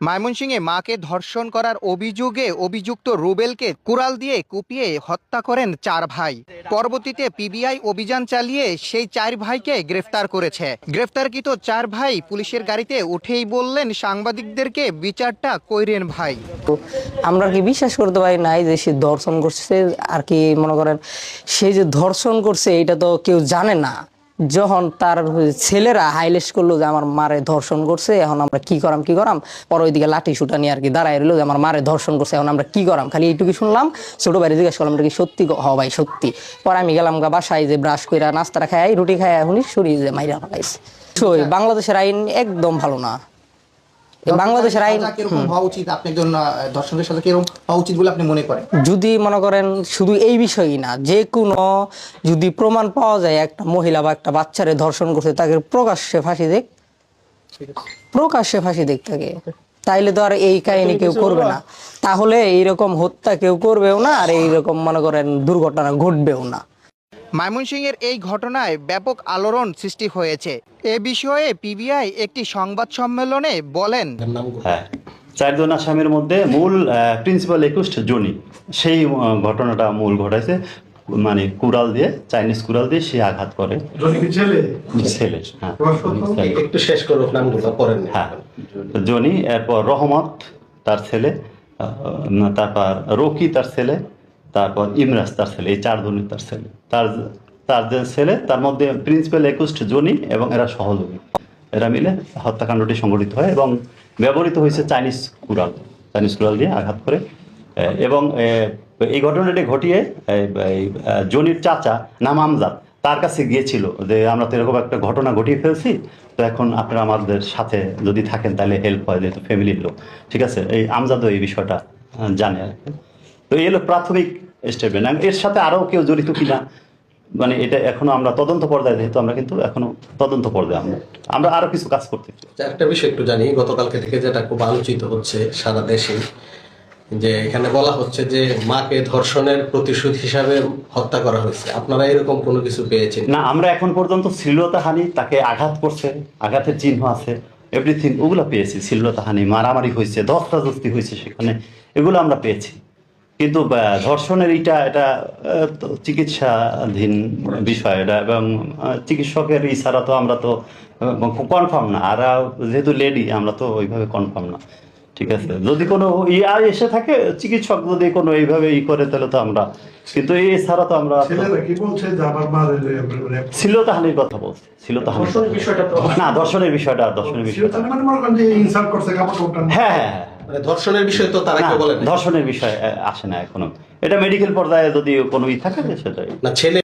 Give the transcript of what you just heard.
ময়মনসিংহে মাকে ধর্ষণ করার অভিযোগে অভিযুক্ত রুবেলকে কুড়াল দিয়ে কুপিয়ে হত্যা করেন 4 ভাই। পরবর্তীতে পিবিআই অভিযান চালিয়ে সেই 4 ভাইকে গ্রেফতার করেছে। গ্রেফতারকৃত 4 ভাই পুলিশের গাড়িতে উঠেই বললেন সাংবাদিকদেরকে বিচারটা কইরেন ভাই। আমরা কি বিশ্বাস করতে পারি নাই যে সে ধর্ষণ করছে, আর কি মনে করেন সে যে ধর্ষণ করছে এটা তো কেউ জানে না। যখন তার ছেলেরা হাইলাইট করলো যে আমার মারে ধর্ষণ করছে, এখন আমরা কি করাম, পরে ওইদিকে লাঠি সুটা নিয়ে আর কি দাঁড়ায় রইলো যে আমার মারে ধর্ষণ করছে, এখন আমরা কি করাম। খালি এইটুকু শুনলাম, ছোট ভাই জিজ্ঞাসা করলাম কি সত্যি? হ ভাই সত্যি। পরে আমি গেলাম বাসায়, যে ব্রাশ কইরা নাস্তাটা খাই, রুটি খাই, এখনই সরিয়ে যে মাইরা ফেলাইছে। বাংলাদেশের আইন একদম ভালো না। বাংলাদেশের আইন কিরকম হওয়া উচিত, আপনি একজন ধর্ষকের সাথে কিরকম হওয়া উচিত বলে আপনি মনে করেন? যদি মনে করেন শুধু এই বিষয়ই না, যে কোনো যদি প্রমাণ পাওয়া যায় একটা মহিলা বা একটা বাচ্চারে ধর্ষণ করছে, তাকে প্রকাশ্যে ফাঁসি দেখ তাকে, তাইলে তো আর এই কাহিনী কেউ করবে না। তাহলে এইরকম হত্যা কেউ করবেও না, আর এইরকম মনে করেন দুর্ঘটনা ঘটবেও না। ময়মনসিংহের এই ঘটনায় ব্যাপক আলোড়ন সৃষ্টি হয়েছে। এ বিষয়ে পিবিআই একটি সংবাদ সম্মেলনে বলেন, 4 জন আসামির মধ্যে মূল প্রিন্সিপাল একুস্ট জনি, সেই ঘটনাটা মূল ঘটাইছে। মানে কুড়াল দিয়ে, চাইনিজ কুড়াল দিয়ে সে আঘাত করে ছেলে। একটু শেষ করো নামগুলো পড়েন। হ্যাঁ, জনি, এরপর রহমত তার ছেলে, তারপর রকি তার ছেলে, তারপর ইমরাজ তার ছেলে। এই 4 জনই তার ছেলে। তার যে ছেলে, তার মধ্যে প্রিন্সিপাল একুস্ট জনি এবং এরা সহযোগী, এরা মিলে হত্যাকাণ্ডটি সংঘটিত হয় এবং ব্যবহৃত হয়েছে চাইনিজ কুড়াল দিয়ে আঘাত করে। এবং এই ঘটনাটি ঘটিয়ে জনির চাচা নাম আমজাদ তার কাছে গিয়েছিল যে আমরা তো এরকম একটা ঘটনা ঘটিয়ে ফেলছি, তো এখন আপনারা আমাদের সাথে যদি থাকেন তাহলে হেল্প হয়, যেহেতু ফ্যামিলির লোক। ঠিক আছে, এই আমজাদও এই বিষয়টা জানে আর কি। তো এই হলো প্রাথমিক স্টেটমেন্ট। এর সাথে আরও কেউ জড়িত কিনা, মানে এটা এখনো আমরা তদন্ত পর্যায়ে, যেহেতু আমরা কিন্তু এখনো তদন্ত পর্যায়ে আমরা আরো কিছু কাজ করতে। একটা বিষয় একটু জানি, গতকালকে থেকে যেটা খুব আলোচিত হচ্ছে সারা দেশে, যে এখানে বলা হচ্ছে যে মাকে ধর্ষণের প্রতিশোধ হিসাবে হত্যা করা হয়েছে। আপনারা এরকম কোনো কিছু পেয়েছেন? না, আমরা এখন পর্যন্ত শ্লীলতাহানি, তাকে আঘাত করছে, আঘাতের চিহ্ন আছে, এভরিথিং, ওগুলো পেয়েছি। শ্লীলতাহানি, মারামারি হয়েছে, ধস্তাধস্তি হয়েছে, সেখানে এগুলো আমরা পেয়েছি। কিন্তু ধর্ষণের এটা চিকিৎসাধীন বিষয় এটা, এবং চিকিৎসকের ছাড়া তো আমরা তো কনফার্ম না। আর যেহেতু লেডি, আমরা তো ওইভাবে কনফার্ম না। ঠিক আছে, যদি কোনো এসে থাকে, চিকিৎসক যদি কোনো এইভাবে করে, তাহলে তো আমরা, কিন্তু এছাড়া তো আমরা শ্লীলতাহানির কথা বলছি। শ্লীলতাহানির বিষয়টা না, দর্শনের বিষয়টা হ্যাঁ, ধর্ষণের বিষয় তো তারা কেউ বলে না, ধর্ষণের বিষয় আসে না এখনো। এটা মেডিকেল পর্যায়ে যদি কোনো থাকে সেটাই না। ছেলে